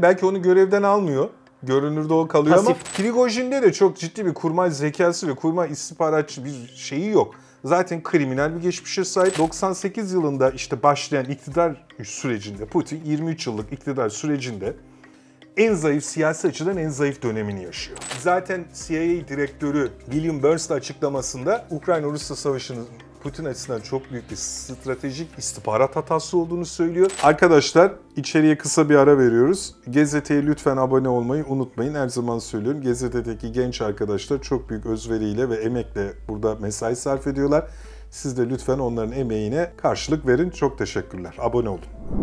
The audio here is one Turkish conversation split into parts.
Belki onu görevden almıyor. Görünürde o kalıyor Pasif. ama Prigojin'de de çok ciddi bir kurmay zekası ve kurmay istihbaratçı bir şeyi yok. Zaten kriminal bir geçmişe sahip. 98 yılında işte başlayan iktidar sürecinde, Putin 23 yıllık iktidar sürecinde en zayıf, siyasi açıdan en zayıf dönemini yaşıyor. Zaten CIA direktörü William Burns açıklamasında Ukrayna-Rusya savaşının Putin açısından çok büyük bir stratejik istihbarat hatası olduğunu söylüyor. Arkadaşlar, içeriye kısa bir ara veriyoruz. Gazete'ye lütfen abone olmayı unutmayın. Her zaman söylüyorum. Gazete'deki genç arkadaşlar çok büyük özveriyle ve emekle burada mesai sarf ediyorlar. Siz de lütfen onların emeğine karşılık verin. Çok teşekkürler. Abone olun.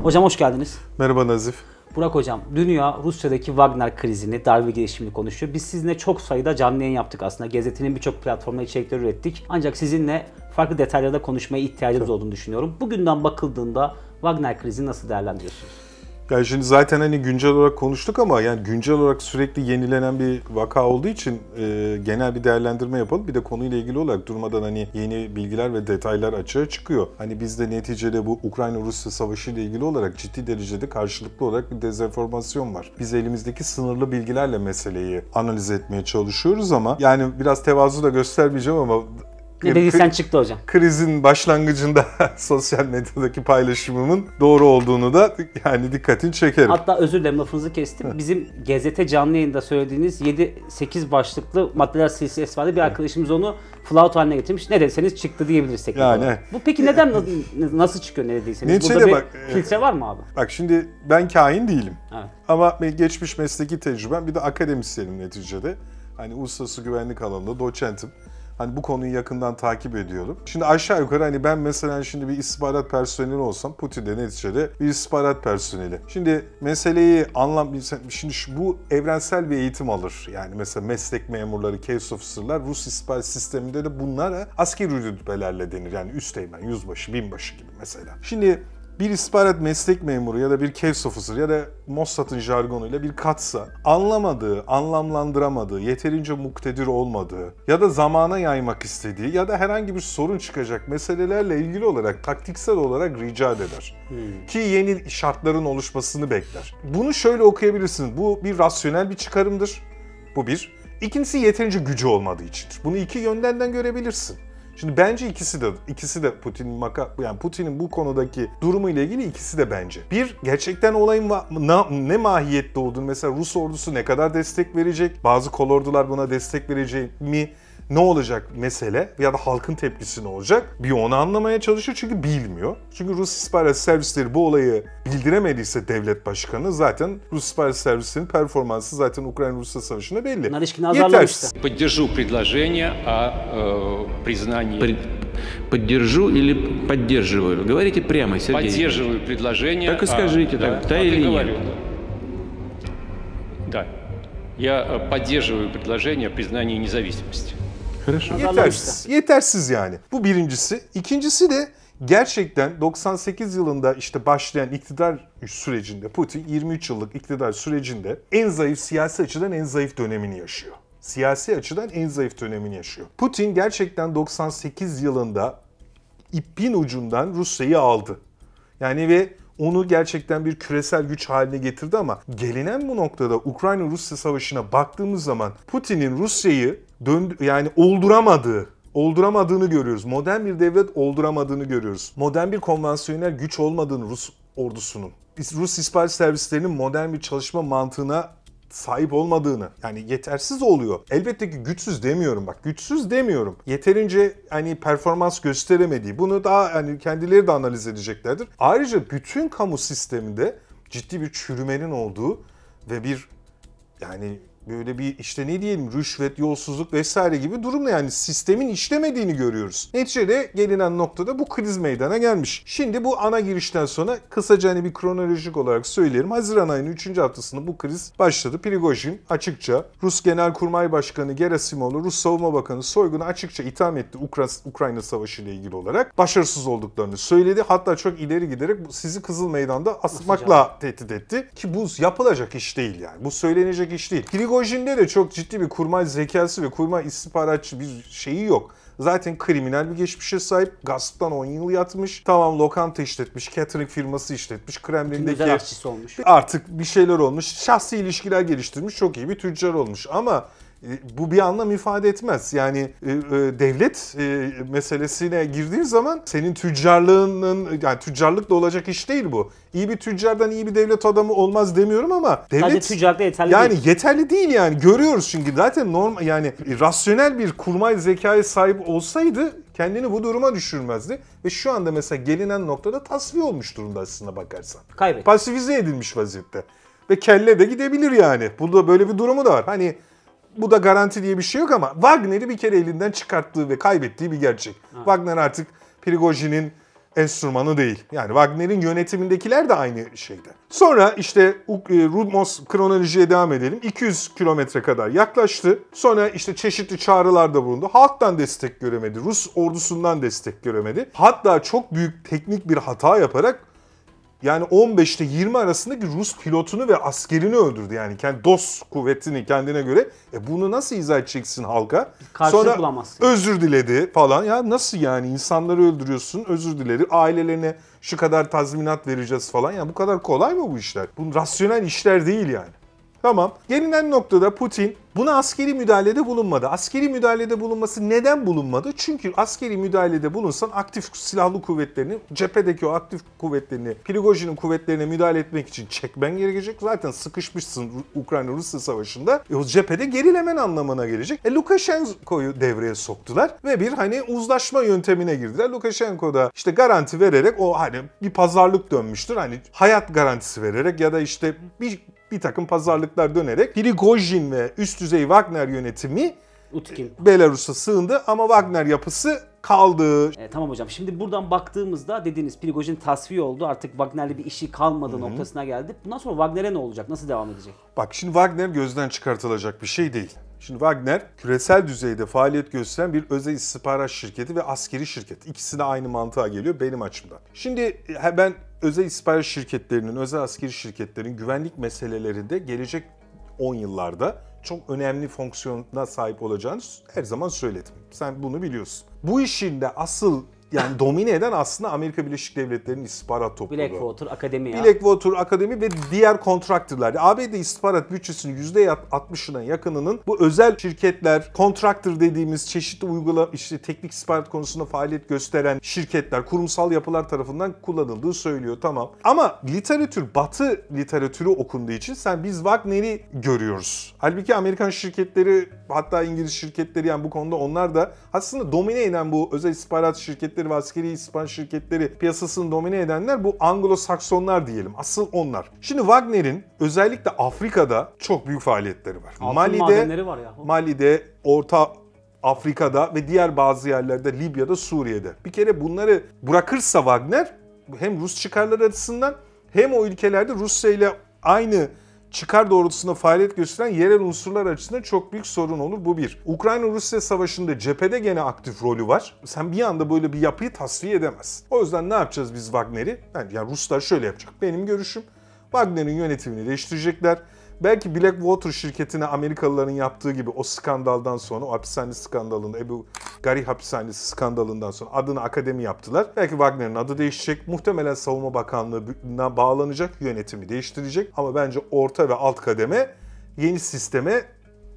Hocam hoş geldiniz. Merhaba Nazif. Burak hocam, dünya Rusya'daki Wagner krizini, darbe girişimini konuşuyor. Biz sizinle çok sayıda canlı yayın yaptık aslında. Gazetenin birçok platformda içerikler ürettik. Ancak sizinle farklı detaylarda konuşmaya ihtiyacımız olduğunu düşünüyorum. Bugünden bakıldığında Wagner krizini nasıl değerlendiriyorsunuz? Yani şimdi zaten hani güncel olarak konuştuk ama yani güncel olarak sürekli yenilenen bir vaka olduğu için genel bir değerlendirme yapalım. Bir de konuyla ilgili olarak durmadan hani yeni bilgiler ve detaylar açığa çıkıyor. Hani biz de neticede bu Ukrayna-Rusya savaşı ile ilgili olarak ciddi derecede karşılıklı olarak bir dezenformasyon var. Biz elimizdeki sınırlı bilgilerle meseleyi analiz etmeye çalışıyoruz ama yani biraz tevazu da göstermeyeceğim ama Ne dediysen çıktı hocam. Krizin başlangıcında sosyal medyadaki paylaşımımın doğru olduğunu da yani dikkatini çekerim. Hatta özür dilerim, lafınızı kestim. Bizim gazete canlı yayında söylediğiniz 7-8 başlıklı maddeler silsilesi vardı. Bir arkadaşımız onu flout haline getirmiş. Ne deseniz çıktı diyebilirsek. Yani. Bu peki neden nasıl çıkıyor ne dediyseniz? Burada bir filtre var mı abi? Bak şimdi ben kahin değilim. Evet. Ama geçmiş mesleki tecrübem, bir de akademisyenim neticede. Hani uluslararası güvenlik alanında doçentim. Hani bu konuyu yakından takip ediyorum. Şimdi aşağı yukarı hani ben mesela şimdi bir istihbarat personeli olsam, Putin de neticede bir istihbarat personeli. Şimdi meseleyi şimdi bu evrensel bir eğitim alır. Yani mesela meslek memurları, case officer'lar, Rus istihbarat sisteminde de bunlara askeri rütbelerle denir. Yani üsteğmen, yüzbaşı, binbaşı gibi mesela. Şimdi bir istihbarat meslek memuru ya da bir case officer ya da Mossad'ın jargonuyla bir katsa anlamadığı, anlamlandıramadığı, yeterince muktedir olmadığı ya da zamana yaymak istediği ya da herhangi bir sorun çıkacak meselelerle ilgili olarak taktiksel olarak rica eder. Ki yeni şartların oluşmasını bekler. Bunu şöyle okuyabilirsiniz. Bu bir rasyonel bir çıkarımdır. Bu bir. İkincisi yeterince gücü olmadığı içindir. Bunu iki yönden görebilirsin. Şimdi bence ikisi de Putin'in bu konudaki durumu ile ilgili ikisi de bence. Bir, gerçekten olayın ne mahiyette olduğunu, mesela Rus ordusu ne kadar destek verecek, bazı kolordular buna destek verecek mi, ne olacak mesele ya da halkın tepkisi ne olacak? Bir onu anlamaya çalışıyor çünkü bilmiyor. Çünkü Rus istihbarat servisleri bu olayı bildiremediyse devlet başkanı, zaten Rus istihbarat servislerinin performansı zaten Ukrayna-Rusya savaşında belli. Narishkin'i azarlamıştı. Поддержу предложение о признании. Поддержу или поддерживаю? Говорите прямо, Сергей. Поддерживаю предложение. Так и скажите, да или нет? Да. Я поддерживаю предложение о признании независимости. Хорошо. Yetersiz yani. Bu birincisi. İkincisi de gerçekten 98 yılında işte başlayan iktidar sürecinde, Putin 23 yıllık iktidar sürecinde en zayıf, siyasi açıdan en zayıf dönemini yaşıyor. Siyasi açıdan en zayıf dönemini yaşıyor. Putin gerçekten 98 yılında ipin ucundan Rusya'yı aldı. Yani ve onu gerçekten bir küresel güç haline getirdi ama gelinen bu noktada Ukrayna-Rusya savaşına baktığımız zaman Putin'in Rusya'yı olduramadığını görüyoruz. Modern bir devlet olduramadığını görüyoruz. Modern bir konvansiyonel güç olmadığını Rus ordusunun, Rus istihbarat servislerinin modern bir çalışma mantığına sahip olmadığını, yani yetersiz oluyor. Elbette ki güçsüz demiyorum. Yeterince hani performans gösteremediği, bunu daha hani kendileri de analiz edeceklerdir. Ayrıca bütün kamu sisteminde ciddi bir çürümenin olduğu ve bir yani böyle bir işte ne diyelim rüşvet, yolsuzluk vesaire gibi durumla yani sistemin işlemediğini görüyoruz. Neticede gelinen noktada bu kriz meydana gelmiş. Şimdi bu ana girişten sonra kısaca hani bir kronolojik olarak söyleyelim. Haziran ayının 3. haftasında bu kriz başladı. Prigojin açıkça Rus Genelkurmay Başkanı Gerasimov'la Rus Savunma Bakanı Shoigu'nu açıkça itham etti Ukrayna Savaşı ile ilgili olarak. Başarısız olduklarını söyledi. Hatta çok ileri giderek sizi Kızıl Meydan'da asmakla tehdit etti. Ki bu yapılacak iş değil yani. Bu söylenecek iş değil. Prigojin'de de çok ciddi bir kurmay zekası ve kurmay istihbaratçı bir şeyi yok. Zaten kriminal bir geçmişe sahip. Gasp'tan 10 yıl yatmış. Tamam, lokanta işletmiş, catering firması işletmiş. Kremlin'deki Özel aşçısı olmuş. artık bir şeyler olmuş. Şahsi ilişkiler geliştirmiş. Çok iyi bir tüccar olmuş. Ama bu bir anlam ifade etmez. Yani devlet meselesine girdiğin zaman senin tüccarlığının, yani tüccarlıkla olacak iş değil bu. İyi bir tüccardan iyi bir devlet adamı olmaz demiyorum ama devlet sadece tüccarlıkla yeterli yani değil. yeterli değil yani. Görüyoruz çünkü zaten normal, yani rasyonel bir kurmay zekaya sahip olsaydı kendini bu duruma düşürmezdi. Ve şu anda mesela gelinen noktada tasfiye olmuş durumda aslına bakarsan. Kaybetti. Pasifize edilmiş vaziyette. Ve kelle de gidebilir yani. Burada böyle bir durumu da var. Hani bu da garanti diye bir şey yok ama Wagner'i bir kere elinden çıkarttığı ve kaybettiği bir gerçek. Wagner artık Prigojin'in enstrümanı değil. Yani Wagner'in yönetimindekiler de aynı şeyde. Sonra işte Rumos kronolojiye devam edelim. 200 kilometre kadar yaklaştı. Sonra işte çeşitli çağrılarda bulundu. Halktan destek göremedi. Rus ordusundan destek göremedi. Hatta çok büyük teknik bir hata yaparak yani 15'te 20 arasındaki Rus pilotunu ve askerini öldürdü. Yani kendi DOS kuvvetini kendine göre. Bunu nasıl izah edeceksin halka? Karşılık Sonra bulamazsın. özür diledi falan. Ya nasıl yani, insanları öldürüyorsun, özür dileri, ailelerine şu kadar tazminat vereceğiz falan. Ya bu kadar kolay mı bu işler? Bu rasyonel işler değil yani. Tamam. Gelinen noktada Putin buna askeri müdahalede bulunmadı. Askeri müdahalede bulunması neden bulunmadı? Çünkü askeri müdahalede bulunsan aktif silahlı kuvvetlerini, cephedeki o aktif kuvvetlerini, Prigojin'in kuvvetlerine müdahale etmek için çekmen gerekecek. Zaten sıkışmışsın Ukrayna-Rusya savaşında. O cephede gerilemen anlamına gelecek. Lukashenko'yu devreye soktular ve bir hani uzlaşma yöntemine girdiler. Lukashenko da işte garanti vererek, o hani bir pazarlık dönmüştür. Hani hayat garantisi vererek ya da işte bir takım pazarlıklar dönerek Prigojin ve üst düzey Wagner yönetimi Utkin. Belarus'a sığındı ama Wagner yapısı kaldı. Tamam hocam. Şimdi buradan baktığımızda dediğiniz Prigojin tasfiye oldu. Artık Wagner'le bir işi kalmadı noktasına geldi. Bundan sonra Wagner'e ne olacak? Nasıl devam edecek? Bak şimdi Wagner gözden çıkartılacak bir şey değil. Şimdi Wagner küresel düzeyde faaliyet gösteren bir özel istihbarat şirketi ve askeri şirket. İkisi de aynı mantığa geliyor benim açımdan. Şimdi ben özel istihbarat şirketlerinin, özel askeri şirketlerin güvenlik meselelerinde gelecek 10 yıllarda çok önemli fonksiyona sahip olacağını her zaman söyledim. Sen bunu biliyorsun. Bu işin de asıl yani domine eden aslında Amerika Birleşik Devletleri'nin istihbarat topluluğu. Blackwater Akademi ya. Blackwater Akademi ve diğer kontraktörler. ABD istihbarat bütçesinin %60'ına yakınının bu özel şirketler, kontraktör dediğimiz çeşitli işte teknik istihbarat konusunda faaliyet gösteren şirketler, kurumsal yapılar tarafından kullanıldığı söylüyor, tamam. Ama Batı literatürü okunduğu için biz Wagner'i görüyoruz. Halbuki Amerikan şirketleri, hatta İngiliz şirketleri, yani bu konuda onlar da aslında domine eden bu özel istihbarat şirketleri ve askeri istihbarat şirketleri piyasasını domine edenler bu Anglo-Saksonlar diyelim. Asıl onlar. Şimdi Wagner'in özellikle Afrika'da çok büyük faaliyetleri var. Altın madenleri var ya. Mali'de, Orta Afrika'da ve diğer bazı yerlerde, Libya'da, Suriye'de. Bir kere bunları bırakırsa Wagner hem Rus çıkarları açısından hem o ülkelerde Rusya ile aynı çıkar doğrultusunda faaliyet gösteren yerel unsurlar açısından çok büyük sorun olur. Bu bir. Ukrayna-Rusya savaşında cephede gene aktif rolü var. Sen bir anda böyle bir yapıyı tasfiye edemezsin. O yüzden ne yapacağız biz Wagner'i? Yani Ruslar şöyle yapacak. Benim görüşüm, Wagner'in yönetimini değiştirecekler. Belki Blackwater şirketine Amerikalıların yaptığı gibi o skandaldan sonra, o hapishane skandalında, Ebu Ghraib hapishanesi skandalından sonra adını akademi yaptılar. Belki Wagner'in adı değişecek. Muhtemelen Savunma Bakanlığı'na bağlanacak, yönetimi değiştirecek. Ama bence orta ve alt kademe yeni sisteme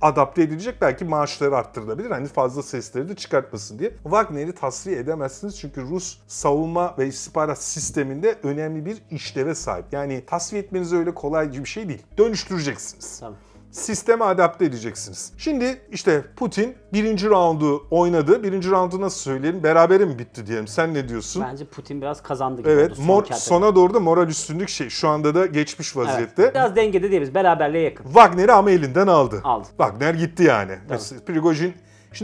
adapte edilecek. Belki maaşları arttırılabilir. Hani fazla sesleri de çıkartmasın diye. Wagner'i tasfiye edemezsiniz çünkü Rus savunma ve istihbarat sisteminde önemli bir işleve sahip. Yani tasfiye etmeniz öyle kolay bir şey değil. Dönüştüreceksiniz. Tamam. Sisteme adapte edeceksiniz. Şimdi işte Putin birinci roundu oynadı. Birinci roundu nasıl söyleyelim? Berabere mi bitti diyelim? Sen ne diyorsun? Bence Putin biraz kazandı gibi Evet. oldu. Sona doğru da moral üstünlük şu anda da geçmiş vaziyette. Evet. Biraz dengede diyebiliriz. Beraberliğe yakın. Wagner'i ama elinden aldı. Aldı. Wagner gitti yani. Mesela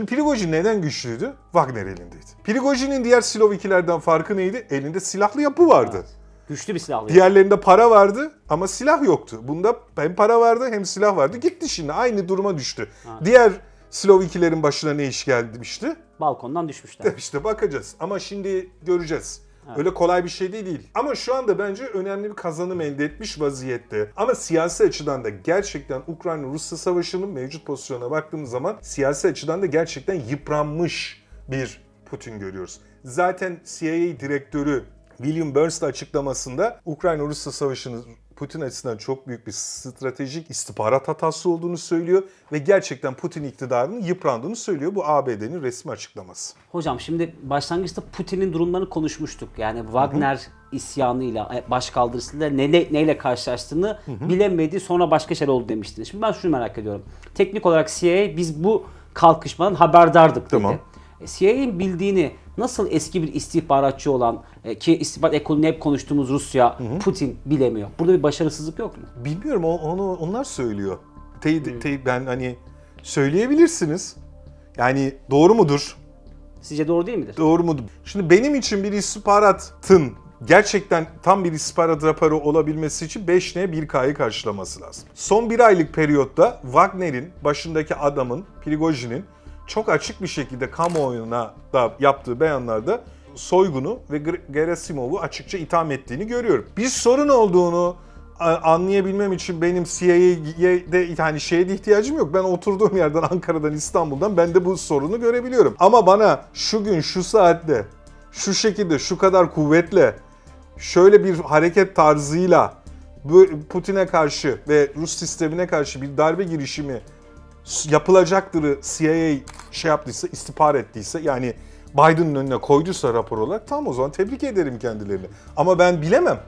Prigojin neden güçlüydü? Wagner elindeydi. Prigojin'in diğer Silovikilerden farkı neydi? Elinde silahlı yapı vardı. Evet. Güçlü bir silahlı. Diğerlerinde para vardı ama silah yoktu. Bunda hem para vardı hem silah vardı. Gitti şimdi. Aynı duruma düştü. Evet. Diğer Silovikilerin başına ne iş gelmişti? Balkondan düşmüşler. İşte bakacağız. Ama şimdi göreceğiz. Öyle kolay bir şey değil. Ama şu anda bence önemli bir kazanım elde etmiş vaziyette. Ama siyasi açıdan da gerçekten Ukrayna-Rusya savaşının mevcut pozisyona baktığımız zaman siyasi açıdan da gerçekten yıpranmış bir Putin görüyoruz. Zaten CIA direktörü William Burns açıklamasında Ukrayna-Rusya savaşının Putin açısından çok büyük bir stratejik istihbarat hatası olduğunu söylüyor ve gerçekten Putin iktidarının yıprandığını söylüyor. Bu ABD'nin resmi açıklaması. Hocam şimdi başlangıçta Putin'in durumlarını konuşmuştuk. Yani Wagner isyanıyla, başkaldırısıyla neyle karşılaştığını bilemedi, sonra başka şeyler oldu demiştiniz. Şimdi ben şunu merak ediyorum. Teknik olarak CIA biz bu kalkışmadan haberdardık dedi. Tamam. CIA'nin bildiğini nasıl eski bir istihbaratçı olan ki istihbarat ekolünü hep konuştuğumuz Rusya, Putin bilemiyor? Burada bir başarısızlık yok mu? Bilmiyorum, onlar söylüyor. Ben hani söyleyebilirsiniz. Yani doğru mudur? Sizce doğru değil midir? Doğru mudur? Şimdi benim için bir istihbaratın gerçekten tam bir istihbarat raporu olabilmesi için 5N 1K'yı karşılaması lazım. Son bir aylık periyotta Wagner'in başındaki adamın, Prigojin'in çok açık bir şekilde kamuoyuna da yaptığı beyanlarda soygunu ve Gerasimov'u açıkça itham ettiğini görüyorum. Bir sorun olduğunu anlayabilmem için benim CIA'de yani şeye de ihtiyacım yok. Ben oturduğum yerden, Ankara'dan, İstanbul'dan ben de bu sorunu görebiliyorum. Ama bana şu gün, şu saatte, şu şekilde, şu kadar kuvvetle, şöyle bir hareket tarzıyla Putin'e karşı ve Rus sistemine karşı bir darbe girişimi yapılacaktır CIA şey yaptıysa, istihbar ettiyse, yani Biden'ın önüne koyduysa rapor olarak, tamam, o zaman tebrik ederim kendilerini. Ama ben bilemem.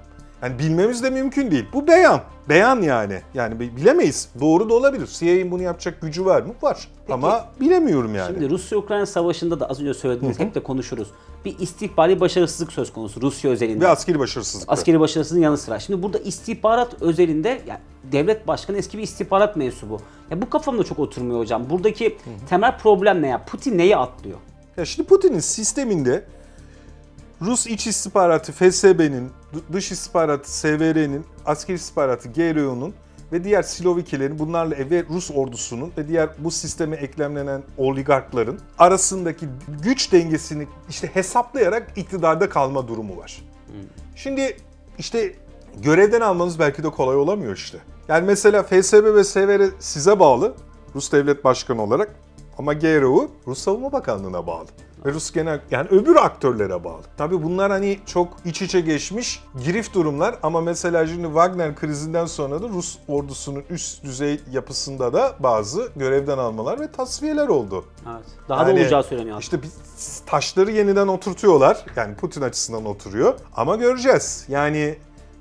Yani bilmemiz de mümkün değil. Bu beyan. Beyan yani. Yani bilemeyiz. Doğru da olabilir. CIA'nin bunu yapacak gücü var mı? Var. Peki, ama bilemiyorum yani. Şimdi Rusya-Ukrayna savaşında da az önce söylediğiniz, hep de konuşuruz. Bir istihbari başarısızlık söz konusu Rusya özelinde. Ve askeri başarısızlık. Askeri başarısızlığın yanı sıra. Şimdi burada istihbarat özelinde, yani devlet başkanı eski bir istihbarat mensubu. Ya bu kafamda çok oturmuyor hocam. Buradaki temel problem ne ya? Putin neyi atlıyor? Ya şimdi Putin'in sisteminde Rus iç istihbaratı FSB'nin, dış istihbaratı SVR'nin, askeri istihbaratı GRU'nun ve diğer Silovikilerin, bunlarla ve Rus ordusunun ve diğer bu sisteme eklemlenen oligarkların arasındaki güç dengesini işte hesaplayarak iktidarda kalma durumu var. Şimdi işte görevden almanız belki de kolay olamıyor işte. Yani mesela FSB ve SVR size bağlı, Rus devlet başkanı olarak, ama GRU Rus Savunma Bakanlığı'na bağlı. Ve Rus yani öbür aktörlere bağlı. Tabii bunlar hani çok iç içe geçmiş girift durumlar, ama mesela şimdi Wagner krizinden sonra da Rus ordusunun üst düzey yapısında da bazı görevden almalar ve tasfiyeler oldu. Evet. Daha da olacağı söyleniyor. İşte taşları yeniden oturtuyorlar. Yani Putin açısından oturuyor. Ama göreceğiz. Yani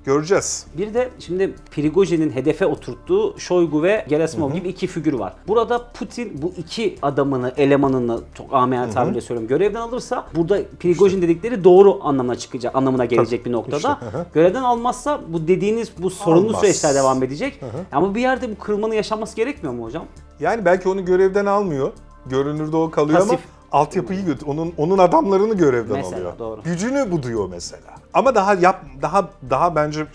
göreceğiz. Bir de şimdi Prigojin'in hedefe oturttuğu Shoigu ve Gerasimov gibi iki figür var. Burada Putin bu iki adamını, elemanını, çok amiyane tabirle söylüyorum, görevden alırsa burada Prigojin dedikleri doğru anlamına gelecek bir noktada. Görevden almazsa bu dediğiniz bu sorunlu süreçler devam edecek. Ama bir yerde bu kırılmanın yaşanması gerekmiyor mu hocam? Yani belki onu görevden almıyor. Görünürde o kalıyor pasif. Ama altyapıyı onun adamlarını görevden mesela, alıyor. Doğru. Gücünü buduyor mesela. Ama daha bence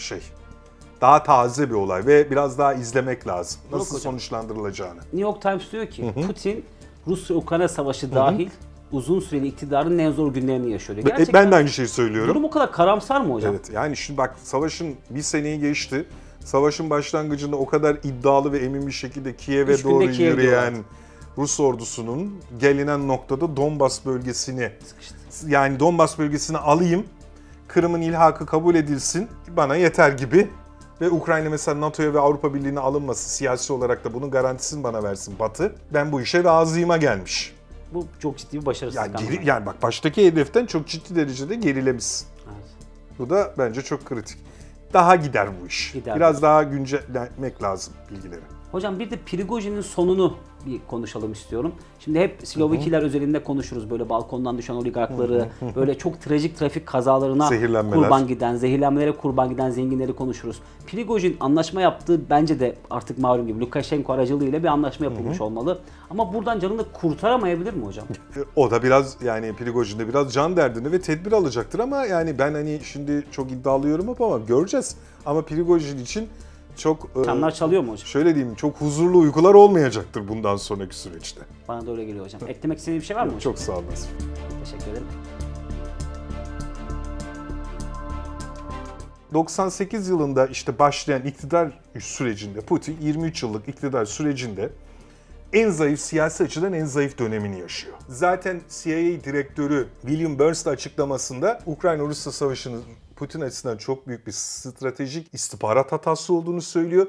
daha taze bir olay ve biraz daha izlemek lazım. Nasıl sonuçlandırılacağını. New York Times diyor ki Putin Rusya-Ukrayna savaşı dahil uzun süreli iktidarın en zor günlerini yaşıyor. Gerçekten ben de aynı şeyi söylüyorum. Durum o kadar karamsar mı hocam? Evet. Yani şimdi bak, savaşın bir seneyi geçti. Savaşın başlangıcında o kadar iddialı ve emin bir şekilde Kiev'e doğru yürüyen Rus ordusunun gelinen noktada Donbas bölgesini, yani Donbas bölgesini alayım, Kırım'ın ilhakı kabul edilsin, bana yeter gibi ve Ukrayna mesela NATO'ya ve Avrupa Birliği'ne alınması, siyasi olarak da bunun garantisini bana versin Batı, ben bu işe razıyıma gelmiş. Bu çok ciddi bir başarısızlık. Yani bak, baştaki hedeften çok ciddi derecede gerilemişsin. Evet. Bu da bence çok kritik. Daha gider bu iş. Biraz daha güncellemek lazım bilgileri. Hocam bir de Prigojin'in sonunu bir konuşalım istiyorum. Şimdi hep Silovikiler özelinde konuşuruz. Böyle balkondan düşen oligarkları, böyle çok trajik trafik kazalarına zehirlenmelere kurban giden zenginleri konuşuruz. Prigojin anlaşma yaptığı, bence de artık malum gibi Lukashenko aracılığıyla bir anlaşma yapılmış olmalı. Ama buradan canını kurtaramayabilir mi hocam? O da biraz, yani Prigojin de biraz can derdini ve tedbir alacaktır, ama yani ben hani şimdi çok iddialıyorum ama göreceğiz. Ama Prigojin için çok çanlar çalıyor mu hocam? Şöyle diyeyim, çok huzurlu uykular olmayacaktır bundan sonraki süreçte. Bana da öyle geliyor hocam. Eklemek istediğiniz bir şey var mı hocam? Çok sağ olun. Teşekkür ederim. 98 yılında işte başlayan iktidar sürecinde, Putin 23 yıllık iktidar sürecinde en zayıf, siyasi açıdan en zayıf dönemini yaşıyor. Zaten CIA direktörü William Burns de açıklamasında Ukrayna-Rusya savaşının Putin açısından çok büyük bir stratejik istihbarat hatası olduğunu söylüyor